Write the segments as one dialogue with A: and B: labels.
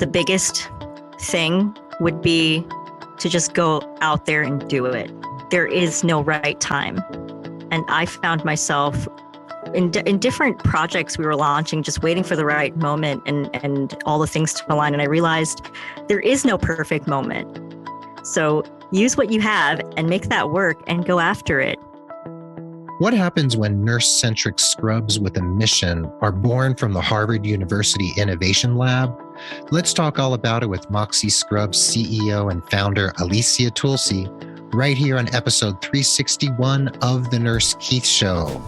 A: The biggest thing would be to just go out there and do it. There is no right time. And I found myself in different projects we were launching, just waiting for the right moment and all the things to align. And I realized there is no perfect moment. So use what you have and make that work and go after it.
B: What happens when Nurse-Centric Scrubs with a mission are born from the Harvard University Innovation Lab? Let's talk all about it with Moxie Scrubs CEO and founder Alicia Tulsee right here on episode 361 of The Nurse Keith Show.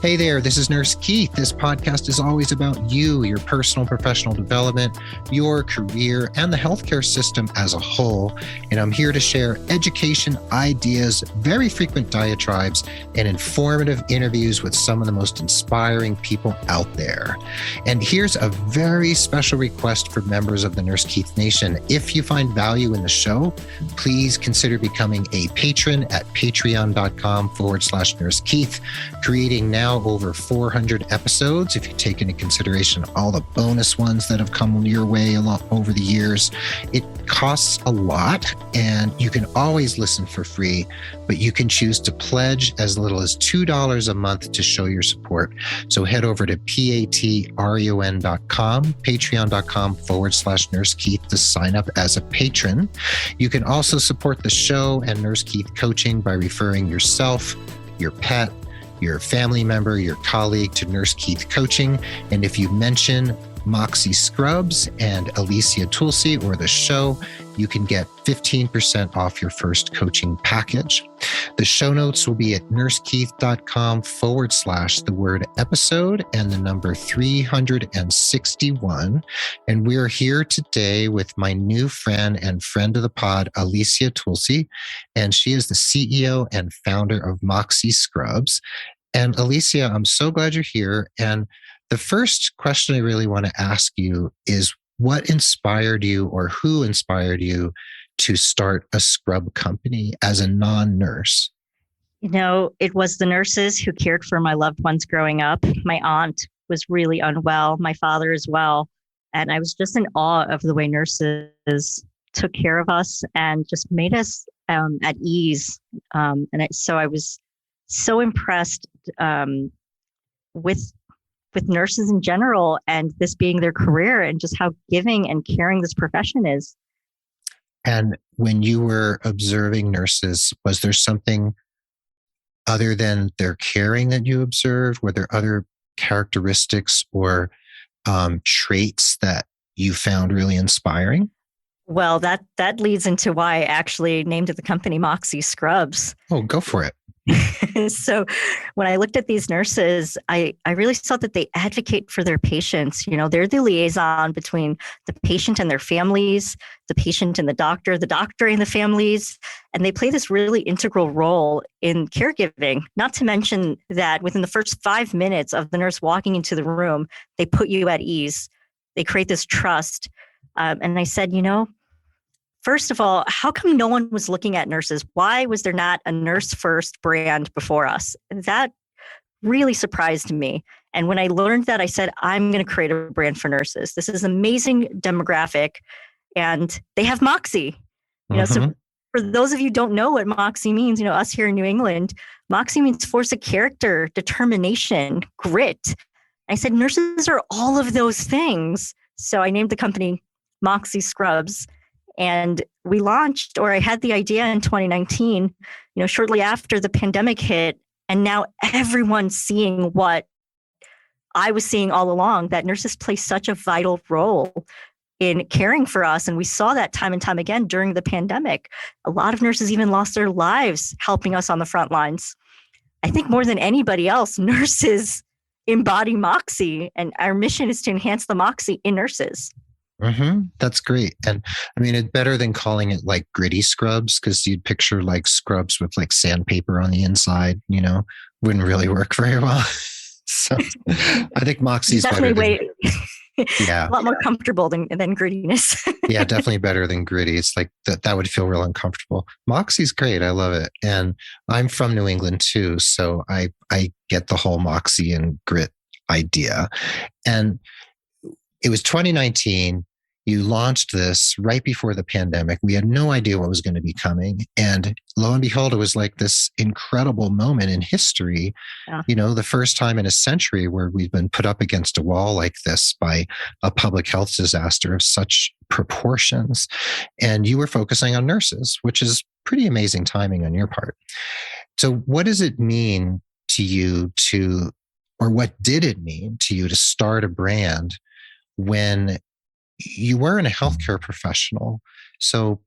B: Hey there, this is Nurse Keith. This podcast is always about you, your personal professional development, your career, and the healthcare system as a whole. And I'm here to share education, ideas, very frequent diatribes, and informative interviews with some of the most inspiring people out there. And here's a very special request for members of the Nurse Keith Nation. If you find value in the show, please consider becoming a patron at patreon.com/Nurse Keith, creating now over 400 episodes, if you take into consideration all the bonus ones that have come your way along over the years. It costs a lot, and you can always listen for free, but you can choose to pledge as little as $2 a month to show your support. So head over to patreon.com/Nurse Keith to sign up as a patron. You can also support the show and Nurse Keith coaching by referring yourself, your pet, your family member, your colleague to Nurse Keith Coaching. And if you mention Moxie Scrubs and Alicia Tulsee or the show, you can get 15% off your first coaching package. The show notes will be at nursekeith.com/the word episode and the number 361. And we're here today with my new friend and friend of the pod, Alicia Tulsee. And she is the CEO and founder of Moxie Scrubs. And Alicia, I'm so glad you're here. And the first question I really want to ask you is, what inspired you, or who inspired you to start a scrub company as a non-nurse?
A: You know, it was the nurses who cared for my loved ones growing up. My aunt was really unwell, my father as well. And I was just in awe of the way nurses took care of us and just made us at ease. So I was so impressed with nurses in general, and this being their career, and just how giving and caring this profession is.
B: And when you were observing nurses, was there something other than their caring that you observed? Were there other characteristics or traits that you found really inspiring?
A: Well, that leads into why I actually named the company Moxie Scrubs.
B: Oh, go for it.
A: So when I looked at these nurses, I really saw that they advocate for their patients. You know, they're the liaison between the patient and their families, the patient and the doctor and the families, and they play this really integral role in caregiving. Not to mention that within the first 5 minutes of the nurse walking into the room, they put you at ease. They create this trust. And I said, you know, first of all, how come no one was looking at nurses? Why was there not a nurse first brand before us? That really surprised me. And when I learned that, I said, I'm going to create a brand for nurses. This is an amazing demographic, and they have Moxie. You know, so for those of you who don't know what Moxie means, you know, us here in New England, Moxie means force of character, determination, grit. I said, nurses are all of those things. So I named the company Moxie Scrubs. And we launched, or I had the idea in 2019, you know, shortly after the pandemic hit. And now everyone's seeing what I was seeing all along, that nurses play such a vital role in caring for us. And we saw that time and time again during the pandemic. A lot of nurses even lost their lives helping us on the front lines. I think more than anybody else, nurses embody Moxie, and our mission is to enhance the Moxie in nurses.
B: That's great. And I mean, it's better than calling it like gritty scrubs, because you'd picture like scrubs with like sandpaper on the inside, you know, wouldn't really work very well. So I think Moxie's
A: definitely
B: yeah,
A: a lot more comfortable than grittiness.
B: Yeah, definitely better than gritty. It's like that would feel real uncomfortable. Moxie's great. I love it. And I'm from New England too. So I get the whole Moxie and grit idea. And it was 2019. You launched this right before the pandemic. We had no idea what was going to be coming. And lo and behold, it was like this incredible moment in history, the first time in a century where we've been put up against a wall like this by a public health disaster of such proportions. And you were focusing on nurses, which is pretty amazing timing on your part. So what does it mean to you or what did it mean to you to start a brand when you weren't a healthcare professional? So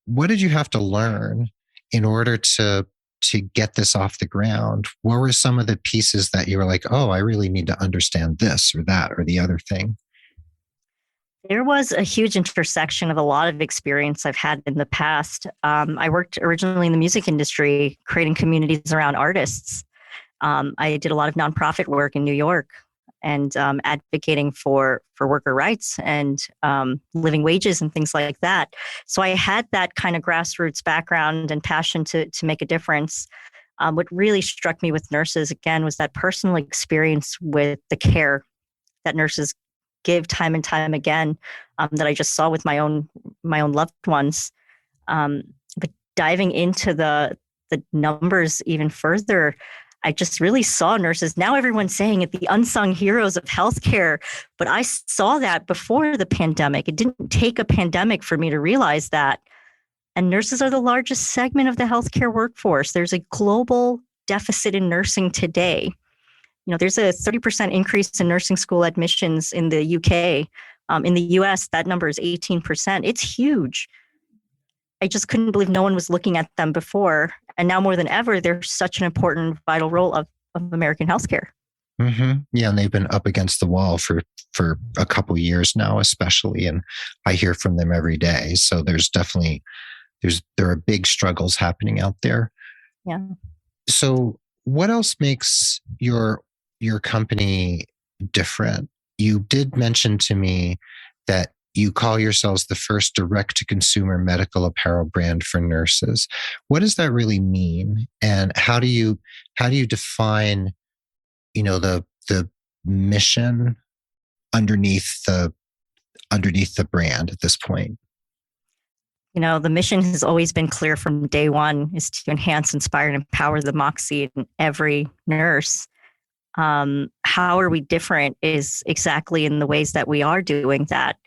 B: what did you have to learn in order to get this off the ground? What were some of the pieces that you were like, oh, I really need to understand this or that or the other thing?
A: There was a huge intersection of a lot of experience I've had in the past. I worked originally in the music industry, creating communities around artists. I did a lot of nonprofit work in New York and advocating for worker rights and living wages and things like that. So I had that kind of grassroots background and passion to make a difference. What really struck me with nurses, again, was that personal experience with the care that nurses give time and time again, that I just saw with my own loved ones. But diving into the numbers even further, I just really saw nurses. Now everyone's saying it, the unsung heroes of healthcare, but I saw that before the pandemic. It didn't take a pandemic for me to realize that. And nurses are the largest segment of the healthcare workforce. There's a global deficit in nursing today. There's a 30% increase in nursing school admissions in the UK. In the US, that number is 18%. It's huge. I just couldn't believe no one was looking at them before. And now more than ever, they're such an important, vital role of American healthcare.
B: Mm-hmm. Yeah, and they've been up against the wall for a couple of years now, especially. And I hear from them every day. So there's definitely, there are big struggles happening out there.
A: Yeah.
B: So what else makes your company different? You did mention to me that you call yourselves the first direct-to-consumer medical apparel brand for nurses. What does that really mean? And how do you define, the mission underneath the brand at this point?
A: The mission has always been clear from day one, is to enhance, inspire, and empower the Moxie in every nurse. How are we different is exactly in the ways that we are doing that.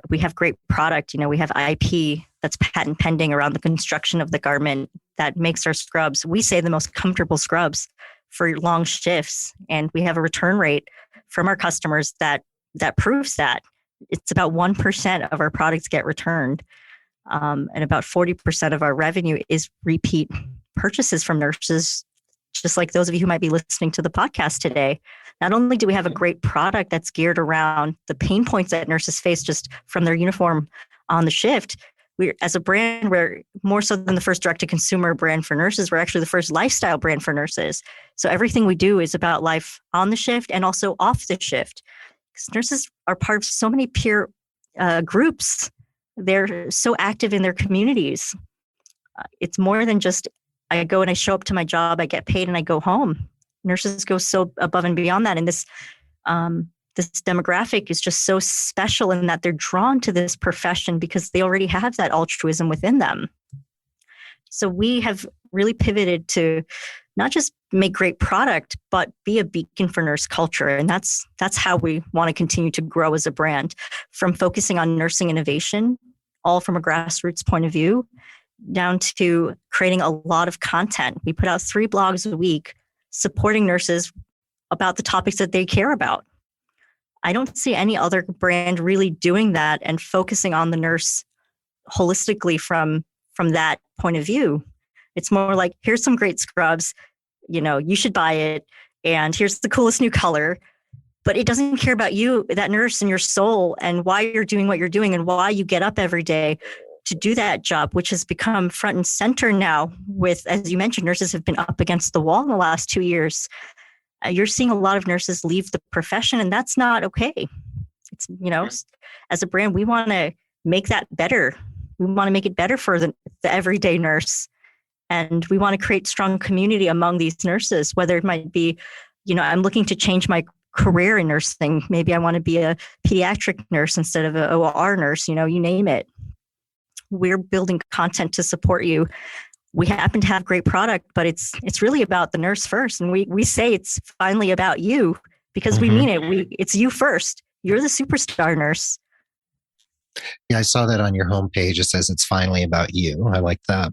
A: We have great product. We have IP that's patent pending around the construction of the garment that makes our scrubs, we say, the most comfortable scrubs for long shifts. And we have a return rate from our customers that proves that. It's about 1% of our products get returned. And about 40% of our revenue is repeat purchases from nurses, just like those of you who might be listening to the podcast today. Not only do we have a great product that's geared around the pain points that nurses face just from their uniform on the shift, we're, as a brand, we're more so than the first direct-to-consumer brand for nurses, we're actually the first lifestyle brand for nurses. So everything we do is about life on the shift and also off the shift. Because nurses are part of so many peer groups. They're so active in their communities. It's more than just I go and I show up to my job, I get paid, and I go home. Nurses go so above and beyond that. And this demographic is just so special in that they're drawn to this profession because they already have that altruism within them. So we have really pivoted to not just make great product, but be a beacon for nurse culture. And that's how we want to continue to grow as a brand, from focusing on nursing innovation, all from a grassroots point of view, down to creating a lot of content. We put out 3 blogs a week supporting nurses about the topics that they care about. I don't see any other brand really doing that and focusing on the nurse holistically from that point of view. It's more like, here's some great scrubs, you should buy it, and here's the coolest new color. But it doesn't care about you, that nurse, and your soul, and why you're doing what you're doing, and why you get up every day to do that job, which has become front and center now with, as you mentioned, nurses have been up against the wall in the last 2 years. You're seeing a lot of nurses leave the profession, and that's not okay. It's, as a brand, we want to make that better. We want to make it better for the everyday nurse. And we want to create strong community among these nurses, whether it might be, I'm looking to change my career in nursing. Maybe I want to be a pediatric nurse instead of an OR nurse, you name it. We're building content to support you. We happen to have great product, but it's really about the nurse first. And we say it's finally about you because we mean it. It's you first. You're the superstar nurse.
B: Yeah, I saw that on your homepage. It says it's finally about you. I like that.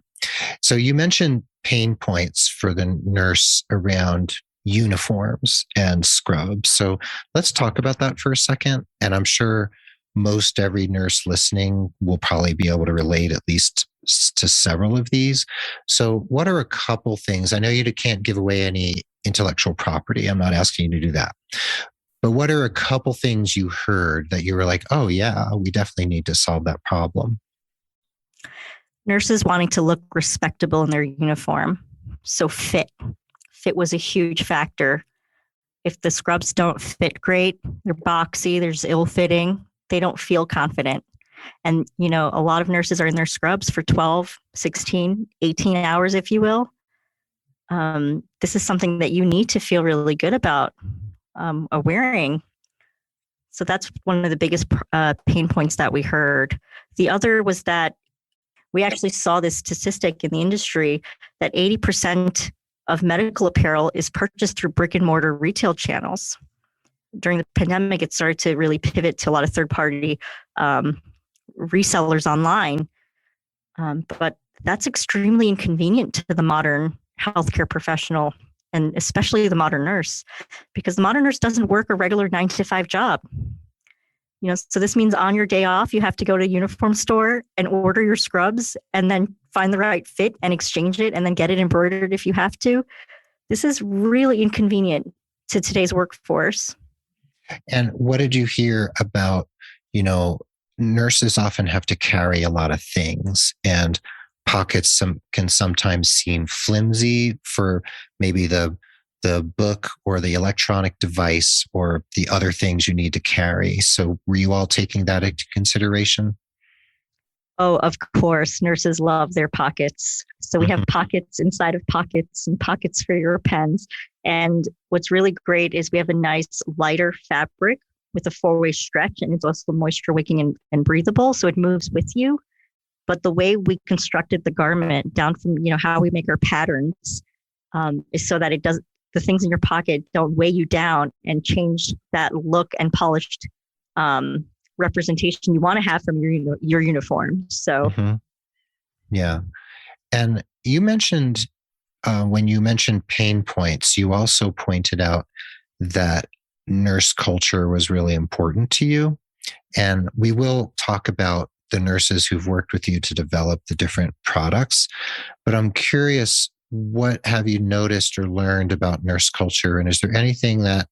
B: So you mentioned pain points for the nurse around uniforms and scrubs. So let's talk about that for a second. And I'm sure most every nurse listening will probably be able to relate at least to several of these. So what are a couple things? I know you can't give away any intellectual property. I'm not asking you to do that. But what are a couple things you heard that you were like, oh yeah, we definitely need to solve that problem?
A: Nurses wanting to look respectable in their uniform. So fit was a huge factor. If the scrubs don't fit great, they're boxy, there's ill-fitting, they don't feel confident. And, a lot of nurses are in their scrubs for 12, 16, 18 hours, if you will. This is something that you need to feel really good about wearing. So that's one of the biggest pain points that we heard. The other was that we actually saw this statistic in the industry that 80% of medical apparel is purchased through brick and mortar retail channels. During the pandemic, it started to really pivot to a lot of third-party resellers online. But that's extremely inconvenient to the modern healthcare professional, and especially the modern nurse, because the modern nurse doesn't work a regular 9-to-5 job. So this means on your day off, you have to go to a uniform store and order your scrubs and then find the right fit and exchange it and then get it embroidered if you have to. This is really inconvenient to today's workforce.
B: And what did you hear about, nurses often have to carry a lot of things, and pockets can sometimes seem flimsy for maybe the book or the electronic device or the other things you need to carry. So were you all taking that into consideration?
A: Oh, of course. Nurses love their pockets. So we have pockets inside of pockets and pockets for your pens. And what's really great is we have a nice lighter fabric with a 4-way stretch, and it's also moisture wicking and breathable. So it moves with you. But the way we constructed the garment down from, how we make our patterns is so that the things in your pocket don't weigh you down and change that look and polished representation you want to have from your uniform. So,
B: yeah. And you mentioned when you mentioned pain points, you also pointed out that nurse culture was really important to you. And we will talk about the nurses who've worked with you to develop the different products. But I'm curious, what have you noticed or learned about nurse culture? And is there anything that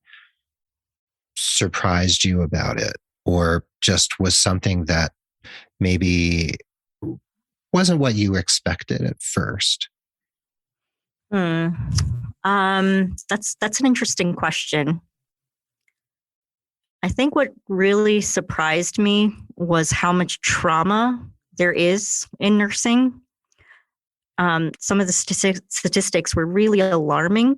B: surprised you about it, or just was something that maybe wasn't what you expected at first?
A: That's an interesting question. I think what really surprised me was how much trauma there is in nursing. Some of the statistics were really alarming.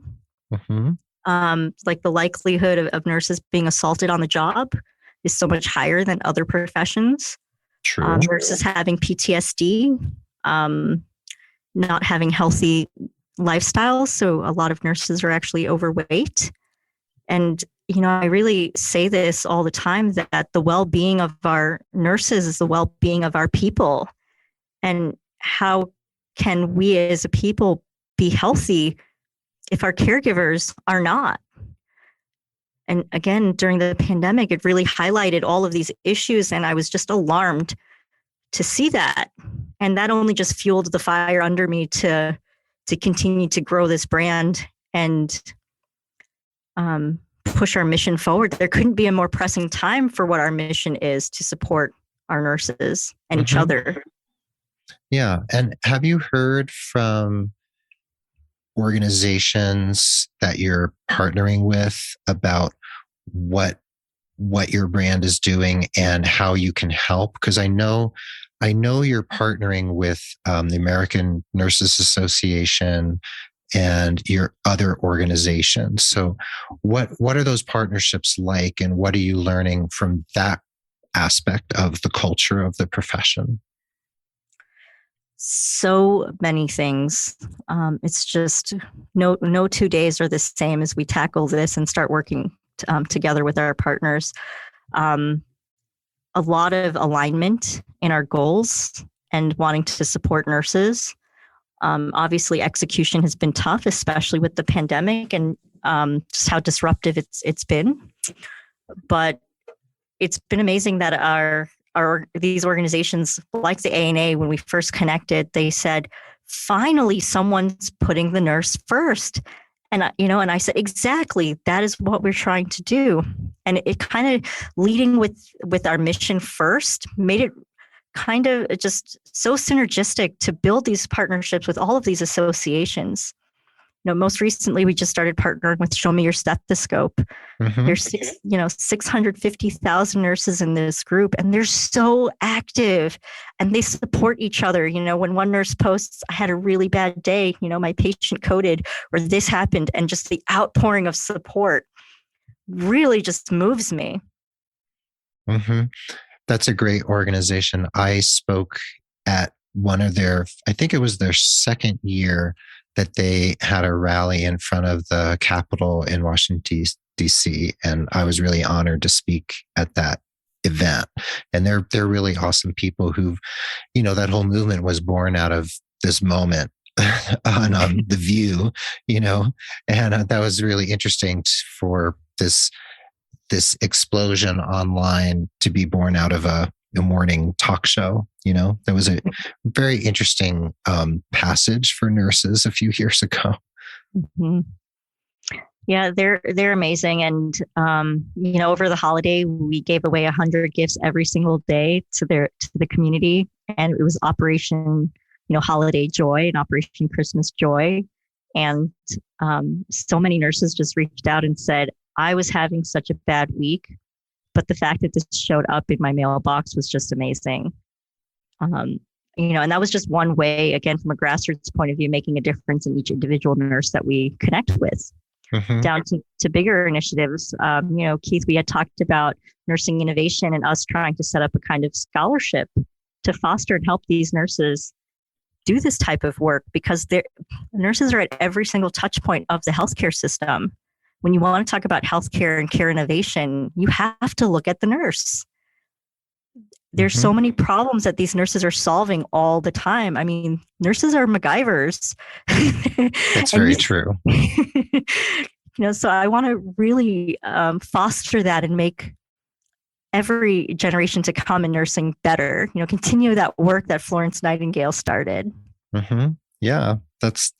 A: Like the likelihood of nurses being assaulted on the job is so much higher than other professions.
B: True.
A: Nurses having PTSD, not having healthy lifestyles. So a lot of nurses are actually overweight. And, I really say this all the time, that the well-being of our nurses is the well-being of our people. And how can we as a people be healthy if our caregivers are not? And again, during the pandemic, it really highlighted all of these issues, and I was just alarmed to see that. And that only just fueled the fire under me to continue to grow this brand and push our mission forward. There couldn't be a more pressing time for what our mission is, to support our nurses and each other.
B: Yeah. And have you heard from organizations that you're partnering with about what your brand is doing and how you can help? Because I know you're partnering with the American Nurses Association and your other organizations. So what are those partnerships like, and what are you learning from that aspect of the culture of the profession?
A: So many things. It's just no 2 days are the same as we tackle this and start working together with our partners. Um, a lot of alignment in our goals and wanting to support nurses. Obviously, execution has been tough, especially with the pandemic and just how disruptive it's been. But it's been amazing that these organizations like the ANA, when we first connected, they said, finally, someone's putting the nurse first. And I said, exactly, that is what we're trying to do. And it kind of leading with our mission first made it kind of just so synergistic to build these partnerships with all of these associations. Most recently, we just started partnering with Show Me Your Stethoscope.
B: Mm-hmm.
A: There's 650,000 nurses in this group, and they're so active and they support each other. When one nurse posts, I had a really bad day, my patient coded, or this happened, and just the outpouring of support really just moves me.
B: Mm-hmm. That's a great organization. I spoke at one of I think it was their second year that they had a rally in front of the Capitol in Washington, D.C. And I was really honored to speak at that event. And they're really awesome people who, that whole movement was born out of this moment on The View, and that was really interesting for this explosion online to be born out of a morning talk show. There was a very interesting passage for nurses a few years ago.
A: Mm-hmm. Yeah, they're amazing. And, over the holiday, we gave away 100 gifts every single day to the community. And it was Operation, Holiday Joy and Operation Christmas Joy. And so many nurses just reached out and said, I was having such a bad week, but the fact that this showed up in my mailbox was just amazing. And that was just one way, again, from a grassroots point of view, making a difference in each individual nurse that we connect with. Mm-hmm. Down to bigger initiatives. Keith, we had talked about nursing innovation and us trying to set up a kind of scholarship to foster and help these nurses do this type of work, because nurses are at every single touch point of the healthcare system. When you want to talk about healthcare and care innovation, you have to look at the nurse. There's so many problems that these nurses are solving all the time. I mean, nurses are MacGyvers.
B: That's very true.
A: So I want to really foster that and make every generation to come in nursing better. Continue that work that Florence Nightingale started.
B: Mm-hmm. Yeah, that's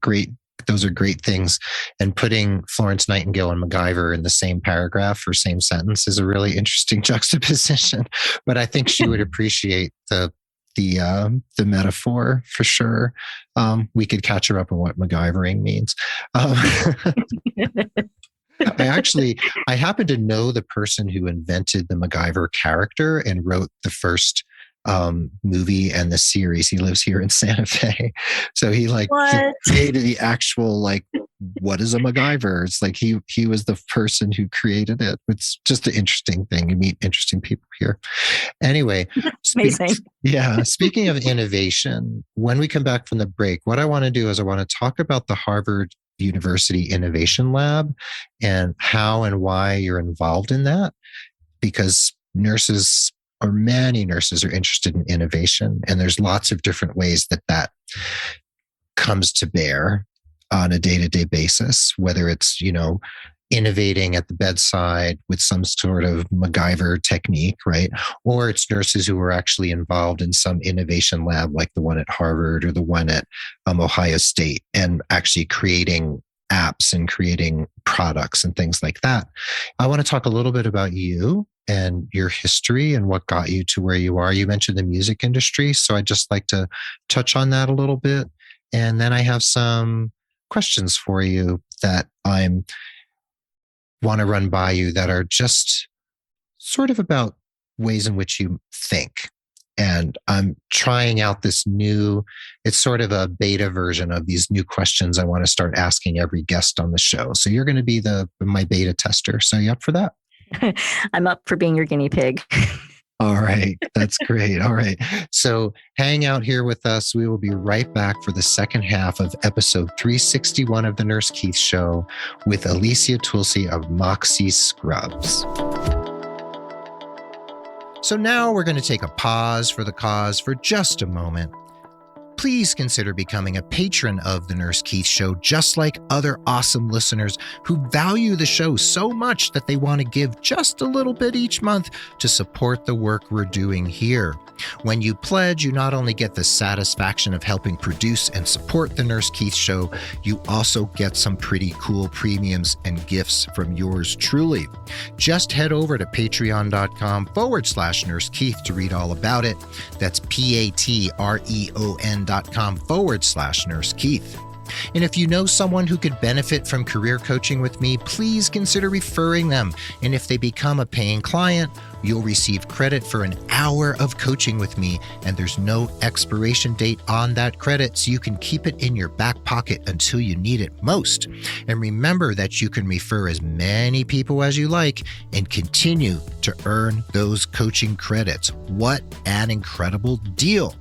B: great. Those are great things. And putting Florence Nightingale and MacGyver in the same paragraph or same sentence is a really interesting juxtaposition. But I think she would appreciate the metaphor for sure. We could catch her up on what MacGyvering means. I happen to know the person who invented the MacGyver character and wrote the first movie and the series. He lives here in Santa Fe. So he created the actual, what is a MacGyver? It's like he was the person who created it. It's just an interesting thing. You meet interesting people here. Anyway,
A: amazing.
B: Speaking of innovation, when we come back from the break, what I want to do is I want to talk about the Harvard University Innovation Lab and how and why you're involved in that, because many nurses are interested in innovation, and there's lots of different ways that comes to bear on a day-to-day basis, whether it's, innovating at the bedside with some sort of MacGyver technique, right? Or it's nurses who are actually involved in some innovation lab like the one at Harvard or the one at Ohio State, and actually creating apps and creating products and things like that. I want to talk a little bit about you and your history and what got you to where you are. You mentioned the music industry, so I'd just like to touch on that a little bit. And then I have some questions for you that I want to run by you that are just sort of about ways in which you think. And I'm trying out it's sort of a beta version of these new questions I want to start asking every guest on the show. So you're going to be my beta tester. So you up for that?
A: I'm up for being your guinea pig.
B: All right. That's great. All right. So hang out here with us. We will be right back for the second half of episode 361 of the Nurse Keith Show with Alicia Tulsee of Moxie Scrubs. So now we're going to take a pause for the cause for just a moment. Please consider becoming a patron of the Nurse Keith Show, just like other awesome listeners who value the show so much that they want to give just a little bit each month to support the work we're doing here. When you pledge, you not only get the satisfaction of helping produce and support the Nurse Keith Show, you also get some pretty cool premiums and gifts from yours truly. Just head over to patreon.com/Nurse Keith to read all about it. That's patreon.com/Nurse Keith. And if you know someone who could benefit from career coaching with me, please consider referring them. And if they become a paying client, you'll receive credit for an hour of coaching with me, and there's no expiration date on that credit, so you can keep it in your back pocket until you need it most. And remember that you can refer as many people as you like and continue to earn those coaching credits. What an incredible deal.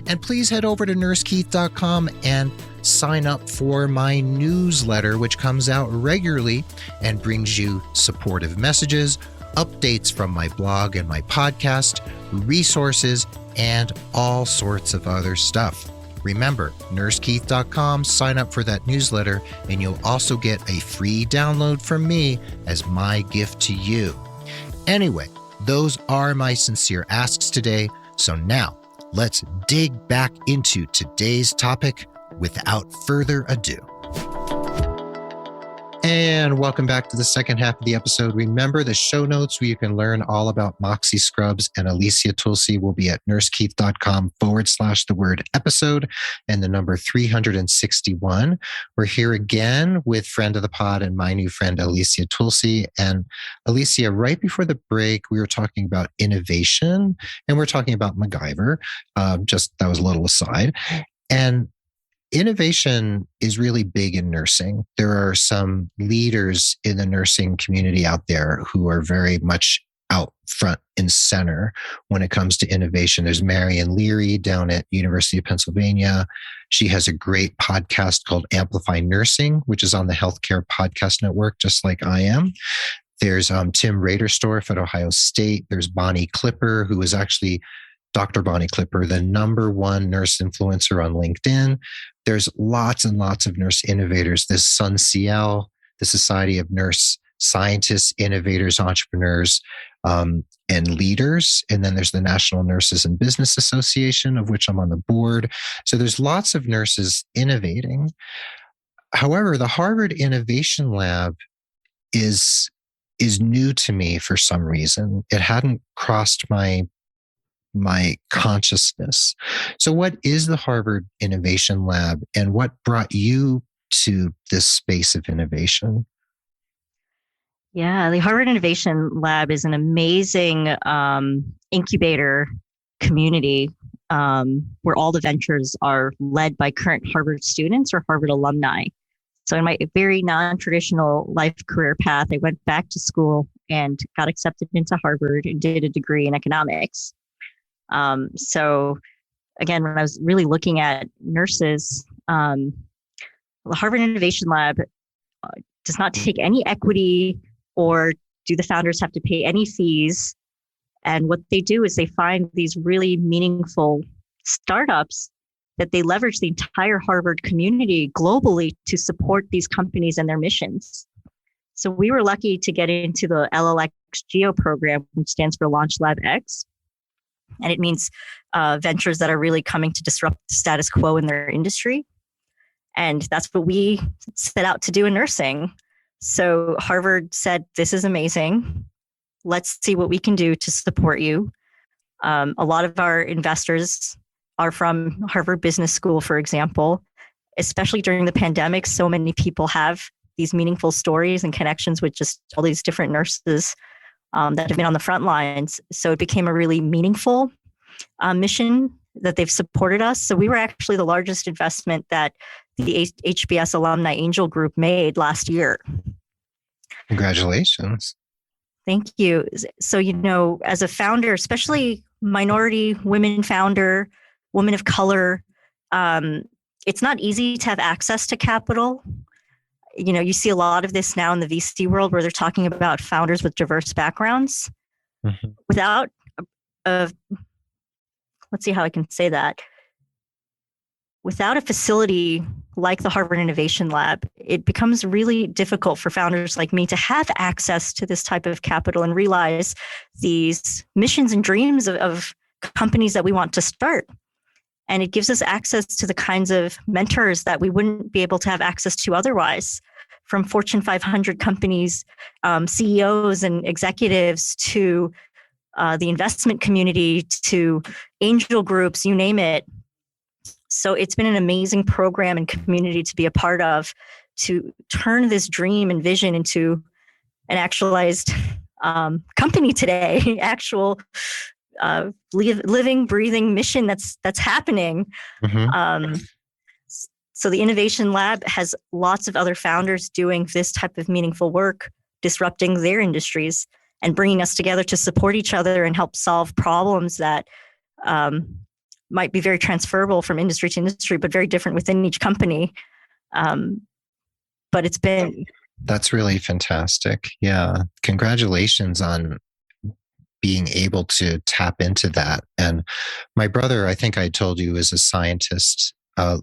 B: And please head over to nursekeith.com and sign up for my newsletter, which comes out regularly and brings you supportive messages, updates from my blog and my podcast, resources, and all sorts of other stuff. Remember, nursekeith.com, sign up for that newsletter, and you'll also get a free download from me as my gift to you. Anyway, those are my sincere asks today. So now, let's dig back into today's topic without further ado. And welcome back to the second half of the episode. Remember, the show notes where you can learn all about Moxie Scrubs and Alicia Tulsee will be at nursekeith.com/episode and the number 361. We're here again with friend of the pod and my new friend, Alicia Tulsee. And Alicia, right before the break, we were talking about innovation and we're talking about MacGyver. Just that was a little aside. And innovation is really big in nursing. There are some leaders in the nursing community out there who are very much out front and center when it comes to innovation. There's Marian Leary down at University of Pennsylvania. She has a great podcast called Amplify Nursing, which is on the Healthcare Podcast Network, just like I am. There's Tim Raderstorff at Ohio State. There's Bonnie Clipper, who is actually Dr. Bonnie Clipper, the #1 nurse influencer on LinkedIn. There's lots and lots of nurse innovators. There's SUNCL, the Society of Nurse Scientists, Innovators, Entrepreneurs, and Leaders. And then there's the National Nurses and Business Association, of which I'm on the board. So there's lots of nurses innovating. However, the Harvard Innovation Lab is new to me for some reason. It hadn't crossed my consciousness. So what is the Harvard Innovation Lab and what brought you to this space of innovation?
A: Yeah, the Harvard Innovation Lab is an amazing incubator community where all the ventures are led by current Harvard students or Harvard alumni. So in my very non-traditional life career path, I went back to school and got accepted into Harvard and did a degree in economics. So again, when I was really looking at nurses, the Harvard Innovation Lab does not take any equity or do the founders have to pay any fees. And what they do is they find these really meaningful startups that they leverage the entire Harvard community globally to support these companies and their missions. So we were lucky to get into the LLX Geo program, which stands for Launch Lab X. And it means ventures that are really coming to disrupt the status quo in their industry. And that's what we set out to do in nursing. So Harvard said, this is amazing. Let's see what we can do to support you. A lot of our investors are from Harvard Business School, for example. Especially during the pandemic, so many people have these meaningful stories and connections with just all these different nurses that have been on the front lines. So it became a really meaningful mission that they've supported us. So we were actually the largest investment that the HBS Alumni Angel Group made last year.
B: Congratulations.
A: Thank you. So, as a founder, especially minority women founder, woman of color, it's not easy to have access to capital. You see a lot of this now in the VC world where they're talking about founders with diverse backgrounds. Mm-hmm. Without let's see how I can say that. Without a facility like the Harvard Innovation Lab, it becomes really difficult for founders like me to have access to this type of capital and realize these missions and dreams of companies that we want to start. And it gives us access to the kinds of mentors that we wouldn't be able to have access to otherwise, from Fortune 500 companies, CEOs and executives, to the investment community, to angel groups, you name it. So it's been an amazing program and community to be a part of, to turn this dream and vision into an actualized company today, actual living, breathing mission that's happening. Mm-hmm. So the Innovation Lab has lots of other founders doing this type of meaningful work, disrupting their industries and bringing us together to support each other and help solve problems that might be very transferable from industry to industry, but very different within each company. But it's been...
B: That's really fantastic. Yeah. Congratulations on being able to tap into that. And my brother, I think I told you, is a scientist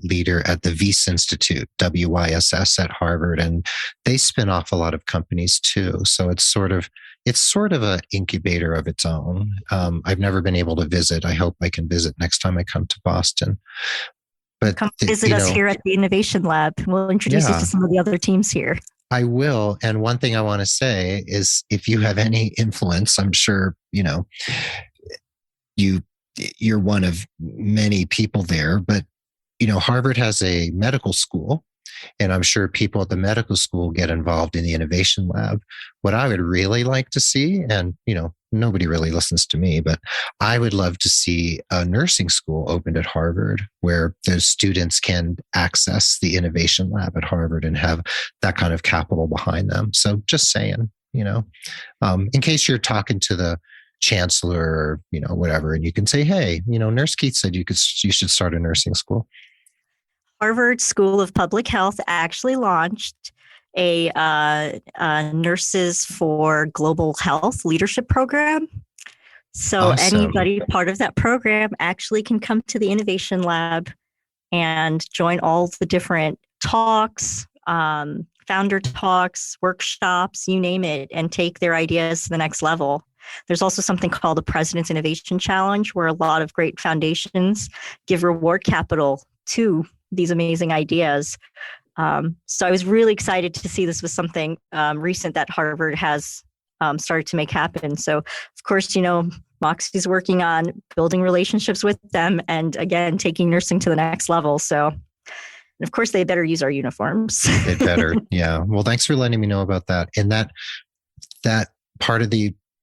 B: leader at the Wyss Institute, WYSS at Harvard, and they spin off a lot of companies too. So it's sort of an incubator of its own. I've never been able to visit. I hope I can visit next time I come to Boston. But
A: come visit us here at the Innovation Lab. We'll introduce you to some of the other teams here.
B: I will. And one thing I want to say is, if you have any influence, I'm sure, you're one of many people there, but Harvard has a medical school, and I'm sure people at the medical school get involved in the Innovation Lab. What I would really like to see, and nobody really listens to me, but I would love to see a nursing school opened at Harvard where those students can access the Innovation Lab at Harvard and have that kind of capital behind them. So just saying, in case you're talking to the chancellor or, whatever, and you can say, hey, Nurse Keith said you should start a nursing school.
A: Harvard School of Public Health actually launched a Nurses for Global Health leadership program. So awesome. Anybody part of that program actually can come to the Innovation Lab and join all the different talks, founder talks, workshops, you name it, and take their ideas to the next level. There's also something called the President's Innovation Challenge, where a lot of great foundations give reward capital to these amazing ideas. So I was really excited to see this was something recent that Harvard has started to make happen. So, of course, Moxie's working on building relationships with them and, again, taking nursing to the next level. So, and of course, they better use our uniforms.
B: They better. Yeah. Well, thanks for letting me know about that. And that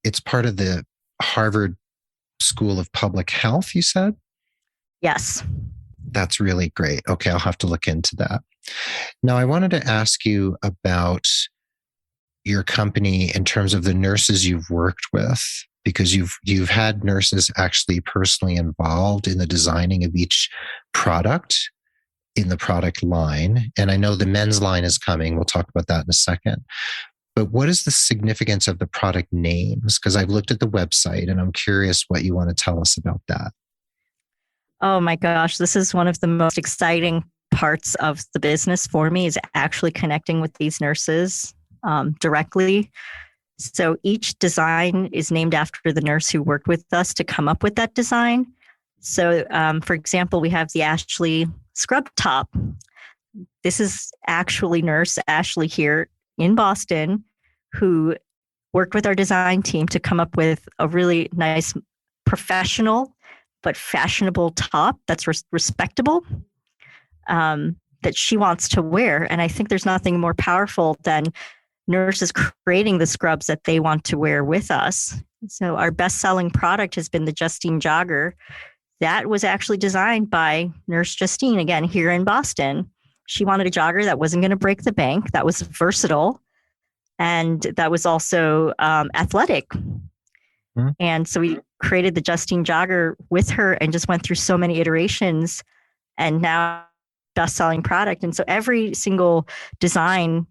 B: it's part of the Harvard School of Public Health, you said?
A: Yes.
B: That's really great. Okay, I'll have to look into that. Now, I wanted to ask you about your company in terms of the nurses you've worked with, because you've had nurses actually personally involved in the designing of each product in the product line. And I know the men's line is coming. We'll talk about that in a second. But what is the significance of the product names? Because I've looked at the website and I'm curious what you want to tell us about that.
A: Oh my gosh, this is one of the most exciting parts of the business for me, is actually connecting with these nurses directly. So each design is named after the nurse who worked with us to come up with that design. So for example, we have the Ashley scrub top. This is actually Nurse Ashley here in Boston, who worked with our design team to come up with a really nice professional but fashionable top that's respectable, that she wants to wear. And I think there's nothing more powerful than nurses creating the scrubs that they want to wear with us. So our best-selling product has been the Justine Jogger. That was actually designed by Nurse Justine, again, here in Boston. She wanted a jogger that wasn't going to break the bank, that was versatile, and that was also athletic. Mm-hmm. And so we created the Justine Jogger with her and just went through so many iterations, and now best-selling product. And so every single design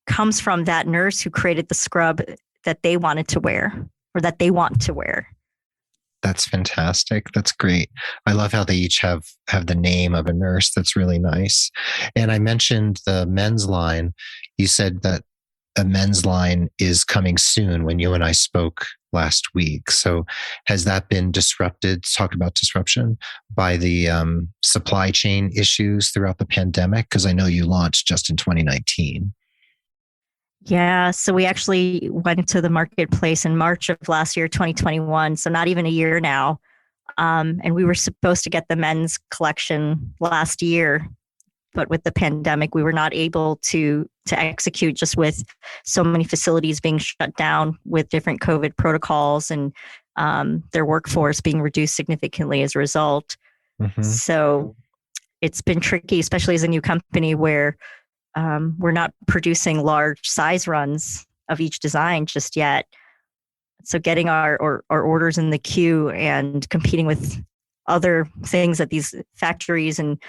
A: comes from that nurse who created the scrub that they wanted to wear, or that they want to wear.
B: That's fantastic. That's great. I love how they each have the name of a nurse. That's really nice. And I mentioned the men's line. You said that a men's line is coming soon when you and I spoke last week. So has that been disrupted? Talk about disruption by the supply chain issues throughout the pandemic? Because I know you launched just in 2019.
A: Yeah, so we actually went into the marketplace in March of last year, 2021. So not even a year now. And we were supposed to get the men's collection last year, but with the pandemic, we were not able to execute, just with so many facilities being shut down with different COVID protocols, and their workforce being reduced significantly as a result. Mm-hmm. So it's been tricky, especially as a new company where we're not producing large size runs of each design just yet. So getting our orders in the queue and competing with other things that these factories and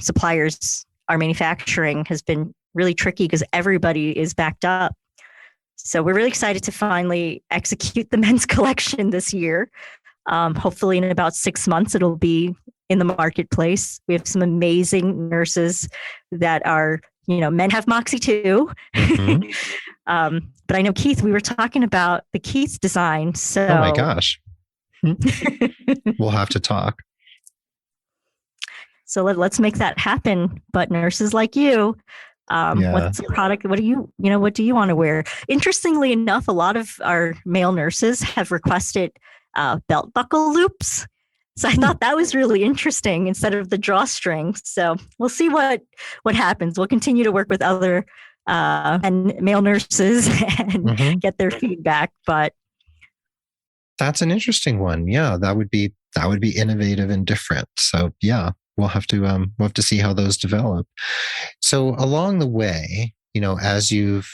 A: suppliers are manufacturing has been really tricky because everybody is backed up. So we're really excited to finally execute the men's collection this year. Hopefully in about 6 months, it'll be in the marketplace. We have some amazing nurses that are, men have Moxie too. Mm-hmm. But I know, Keith, we were talking about the Keith's design. So,
B: oh my gosh. We'll have to talk.
A: So let's make that happen. But nurses like you, what's the product? What do you want to wear? Interestingly enough, a lot of our male nurses have requested belt buckle loops. So I thought that was really interesting instead of the drawstring. So we'll see what happens. We'll continue to work with other and male nurses and get their feedback. But
B: that's an interesting one. Yeah, that would be innovative and different. So yeah, we'll have to see how those develop. So along the way, as you've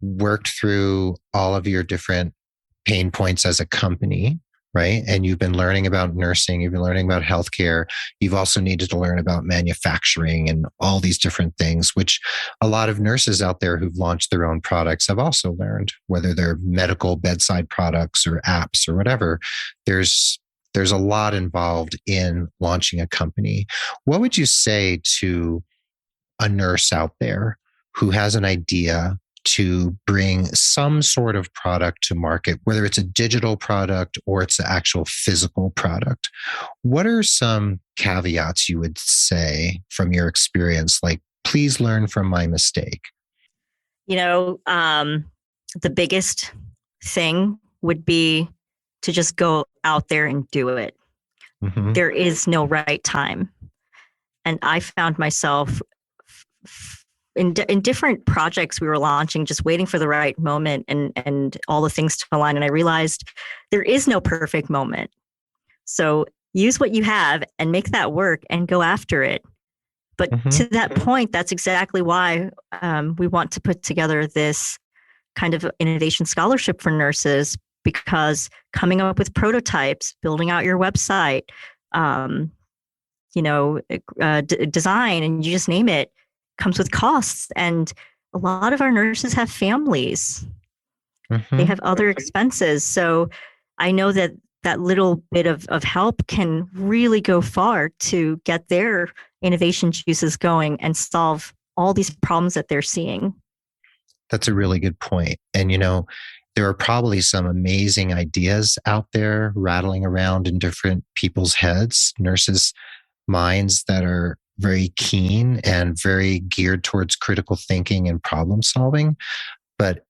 B: worked through all of your different pain points as a company, right? And you've been learning about nursing, you've been learning about healthcare. You've also needed to learn about manufacturing and all these different things, which a lot of nurses out there who've launched their own products have also learned, whether they're medical bedside products or apps or whatever. There's a lot involved in launching a company. What would you say to a nurse out there who has an idea to bring some sort of product to market, whether it's a digital product or it's an actual physical product? What are some caveats you would say from your experience? Like, please learn from my mistake.
A: The biggest thing would be to just go out there and do it. Mm-hmm. There is no right time. And I found myself in different projects we were launching, just waiting for the right moment and all the things to align. And I realized there is no perfect moment. So use what you have and make that work and go after it. But to that point, that's exactly why we want to put together this kind of innovation scholarship for nurses, because coming up with prototypes, building out your website, design, and you just name it, comes with costs. And a lot of our nurses have families. They have other expenses. So I know that little bit of help can really go far to get their innovation juices going and solve all these problems that they're seeing.
B: That's a really good point. And, there are probably some amazing ideas out there rattling around in different people's heads, nurses' minds that are very keen and very geared towards critical thinking and problem solving. But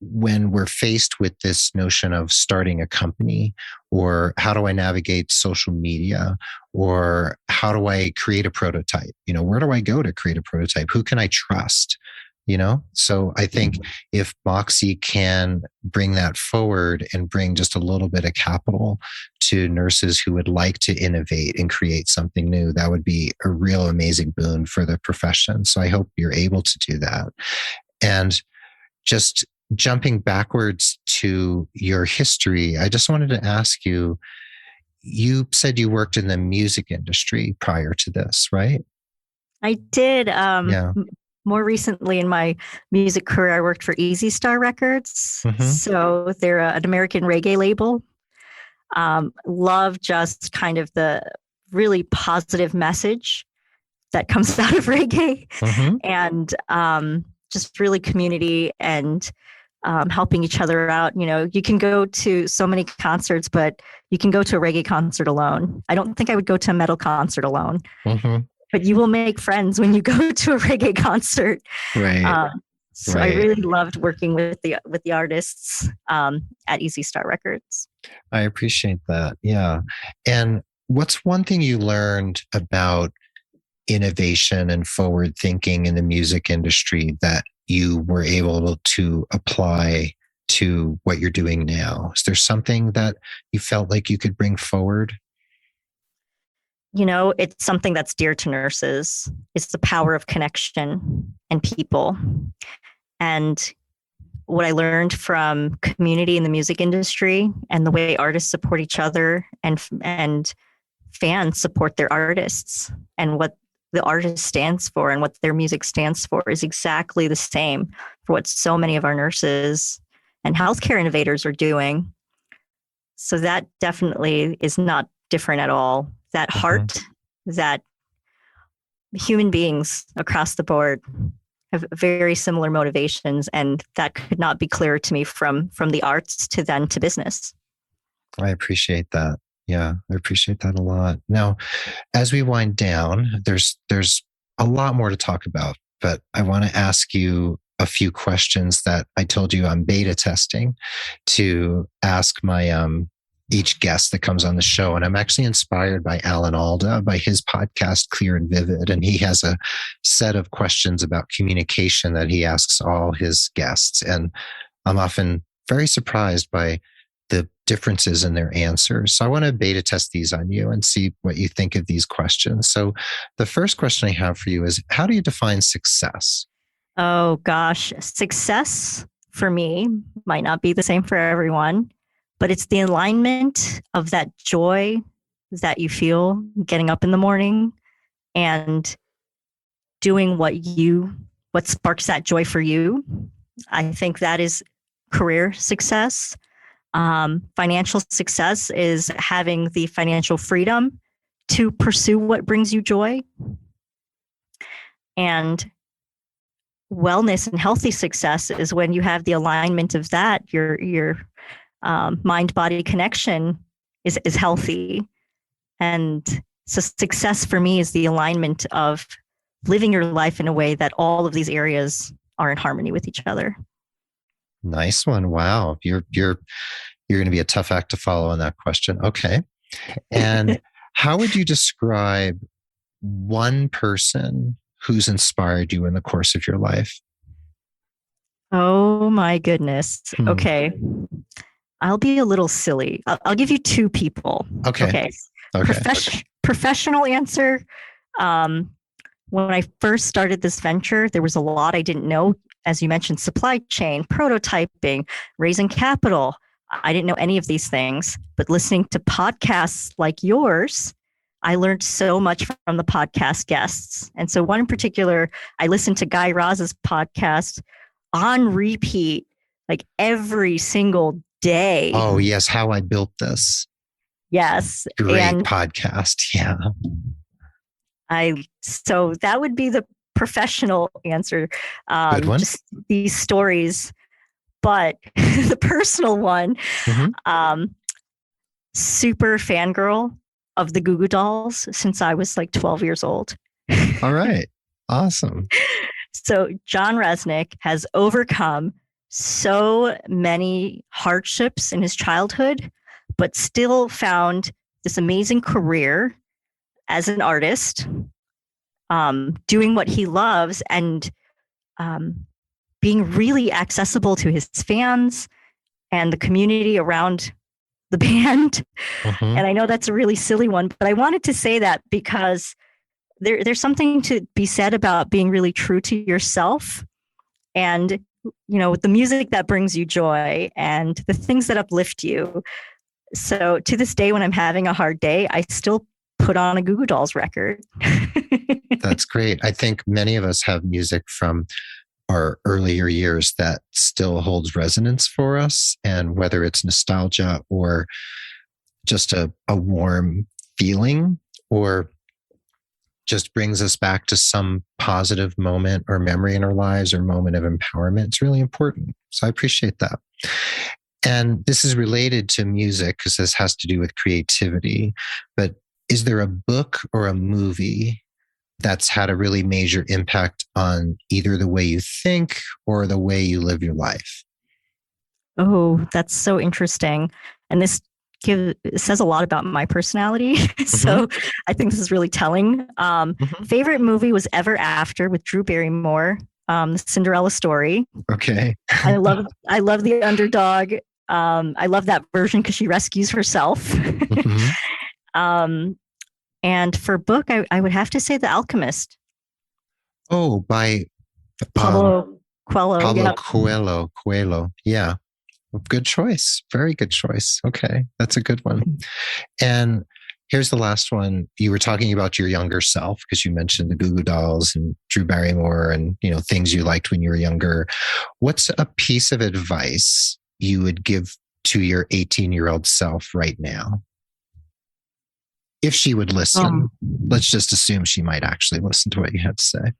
B: when we're faced with this notion of starting a company, or how do I navigate social media, or how do I create a prototype? Where do I go to create a prototype? Who can I trust? So I think if Moxie can bring that forward and bring just a little bit of capital to nurses who would like to innovate and create something new, that would be a real amazing boon for the profession. So I hope you're able to do that. And just jumping backwards to your history, I just wanted to ask you, you said you worked in the music industry prior to this, right?
A: I did.
B: Yeah.
A: More recently in my music career, I worked for Easy Star Records.
B: Mm-hmm.
A: So they're an American reggae label. Love just kind of the really positive message that comes out of reggae,
B: Mm-hmm.
A: and just really community and helping each other out. You can go to so many concerts, but you can go to a reggae concert alone. I don't think I would go to a metal concert alone.
B: Mm-hmm.
A: But you will make friends when you go to a reggae concert.
B: Right.
A: So
B: right.
A: I really loved working with the artists at Easy Star Records.
B: I appreciate that. Yeah. And what's one thing you learned about innovation and forward thinking in the music industry that you were able to apply to what you're doing now? Is there something that you felt like you could bring forward?
A: It's something that's dear to nurses. It's the power of connection and people. And what I learned from community in the music industry and the way artists support each other and fans support their artists, and what the artist stands for and what their music stands for is exactly the same for what so many of our nurses and healthcare innovators are doing. So that definitely is not different at all. That heart, that human beings across the board have very similar motivations, and that could not be clearer to me from the arts to then to business.
B: I appreciate that. Yeah, I appreciate that a lot. Now, as we wind down, there's a lot more to talk about, but I want to ask you a few questions that I told you I'm beta testing to ask my each guest that comes on the show. And I'm actually inspired by Alan Alda, by his podcast, Clear and Vivid. And he has a set of questions about communication that he asks all his guests. And I'm often very surprised by the differences in their answers. So I want to beta test these on you and see what you think of these questions. So the first question I have for you is, how do you define success?
A: Oh, gosh. Success for me might not be the same for everyone, but it's the alignment of that joy that you feel getting up in the morning and doing what sparks that joy for you. I think that is career success. Financial success is having the financial freedom to pursue what brings you joy. And wellness and healthy success is when you have the alignment of that. Your mind-body connection is healthy. And so success for me is the alignment of living your life in a way that all of these areas are in harmony with each other.
B: Nice one. Wow. You're going to be a tough act to follow on that question. Okay. And how would you describe one person who's inspired you in the course of your life?
A: Oh my goodness. Okay. I'll be a little silly. I'll give you two people.
B: Okay.
A: Professional answer. When I first started this venture, there was a lot I didn't know. As you mentioned, supply chain, prototyping, raising capital. I didn't know any of these things, but listening to podcasts like yours, I learned so much from the podcast guests. And so one in particular, I listened to Guy Raz's podcast on repeat, like every single day.
B: Oh, yes. How I Built This.
A: Yes.
B: Great podcast. Yeah.
A: So that would be the professional answer.
B: Good one.
A: Just these stories. But the personal one, super fangirl of the Goo Goo Dolls since I was like 12 years old.
B: All right. Awesome.
A: So John Resnick has overcome so many hardships in his childhood, but still found this amazing career as an artist, doing what he loves and being really accessible to his fans and the community around the band.
B: Mm-hmm.
A: And I know that's a really silly one, but I wanted to say that because there's something to be said about being really true to yourself and, with the music that brings you joy and the things that uplift you. So to this day, when I'm having a hard day, I still put on a Goo Goo Dolls record.
B: That's great. I think many of us have music from our earlier years that still holds resonance for us. And whether it's nostalgia or just a warm feeling, or just brings us back to some positive moment or memory in our lives or moment of empowerment, it's really important. So I appreciate that. And this is related to music because this has to do with creativity. But is there a book or a movie that's had a really major impact on either the way you think or the way you live your life?
A: Oh, that's so interesting. And this says a lot about my personality. So I think this is really telling. Favorite movie was Ever After with Drew Barrymore, the Cinderella story.
B: Okay.
A: I love the underdog. I love that version because she rescues herself. And for book, I would have to say The Alchemist.
B: Oh, by
A: Paulo Coelho.
B: Paulo Coelho. Yeah. Good choice. Very good choice. Okay. That's a good one. And here's the last one. You were talking about your younger self because you mentioned the Goo Goo Dolls and Drew Barrymore and, things you liked when you were younger. What's a piece of advice you would give to your 18-year-old self right now? If she would listen, let's just assume she might actually listen to what you had to say.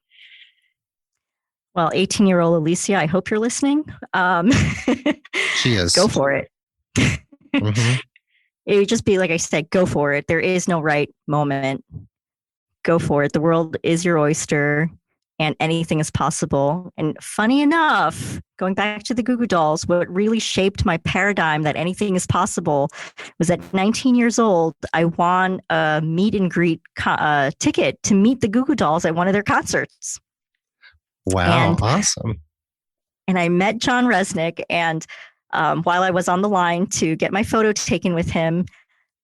A: Well, 18-year-old Alicia, I hope you're listening.
B: She is.
A: Go for it. It would just be, like I said, go for it. There is no right moment. Go for it. The world is your oyster and anything is possible. And funny enough, going back to the Goo Goo Dolls, what really shaped my paradigm that anything is possible was at 19 years old, I won a meet and greet ticket to meet the Goo Goo Dolls at one of their concerts.
B: Wow, awesome.
A: And I met John Resnick, and while I was on the line to get my photo taken with him,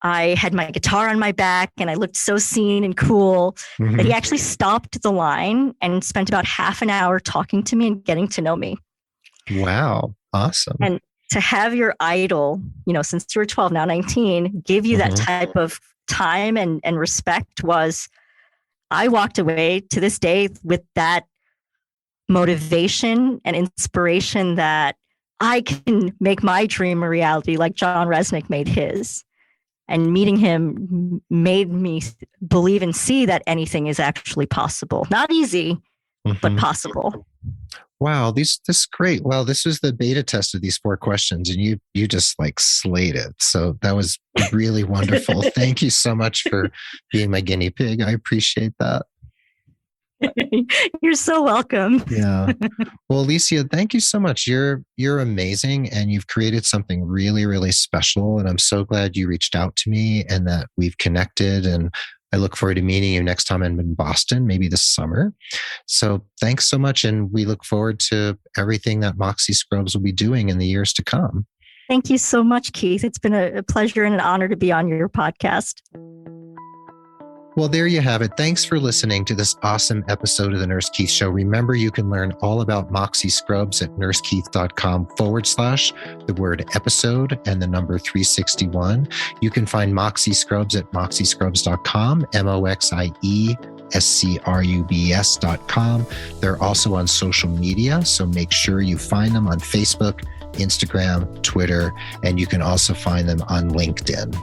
A: I had my guitar on my back and I looked so seen and cool that he actually stopped the line and spent about half an hour talking to me and getting to know me.
B: Wow. Awesome.
A: And to have your idol, since you were 12, now 19, give you that type of time and respect I walked away to this day with that motivation and inspiration that I can make my dream a reality like John Resnick made his. And meeting him made me believe and see that anything is actually possible. Not easy, but possible.
B: Wow, this is great. Well, this was the beta test of these 4 questions, and you just slayed it. So that was really wonderful. Thank you so much for being my guinea pig. I appreciate that.
A: You're so welcome.
B: Yeah. Well, Alicia, thank you so much. You're amazing, and you've created something really, really special. And I'm so glad you reached out to me and that we've connected. And I look forward to meeting you next time I'm in Boston, maybe this summer. So thanks so much. And we look forward to everything that Moxie Scrubs will be doing in the years to come.
A: Thank you so much, Keith. It's been a pleasure and an honor to be on your podcast.
B: Well, there you have it. Thanks for listening to this awesome episode of the Nurse Keith Show. Remember, you can learn all about Moxie Scrubs at nursekeith.com/episode and the number 361. You can find Moxie Scrubs at moxiescrubs.com, MOXIESCRUBS.com. They're also on social media, so make sure you find them on Facebook, Instagram, Twitter, and you can also find them on LinkedIn.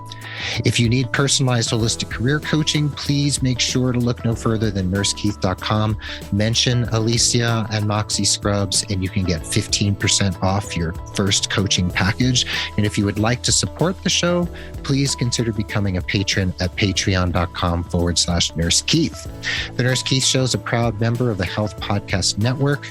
B: If you need personalized holistic career coaching, please make sure to look no further than nursekeith.com. Mention Alicia and Moxie Scrubs, and you can get 15% off your first coaching package. And if you would like to support the show, please consider becoming a patron at patreon.com/Nurse Keith. The Nurse Keith Show is a proud member of the Health Podcast Network.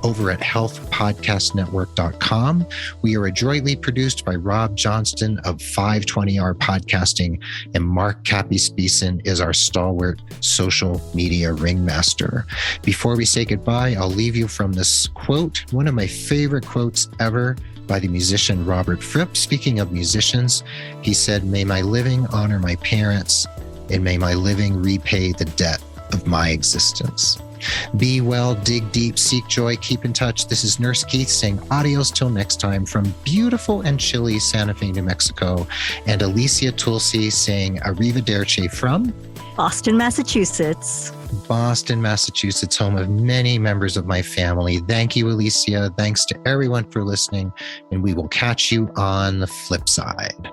B: over at healthpodcastnetwork.com. We are adroitly produced by Rob Johnston of 520R Podcasting, and Mark Cappy-Speeson is our stalwart social media ringmaster. Before we say goodbye, I'll leave you from this quote, one of my favorite quotes ever, by the musician Robert Fripp. Speaking of musicians, he said, "May my living honor my parents, and may my living repay the debt of my existence." Be well, dig deep, seek joy, keep in touch. This is Nurse Keith saying adios till next time from beautiful and chilly Santa Fe, New Mexico, and Alicia Tulsee saying arrivederci from
A: Boston, Massachusetts.
B: Boston, Massachusetts, home of many members of my family. Thank you, Alicia. Thanks to everyone for listening, and we will catch you on the flip side.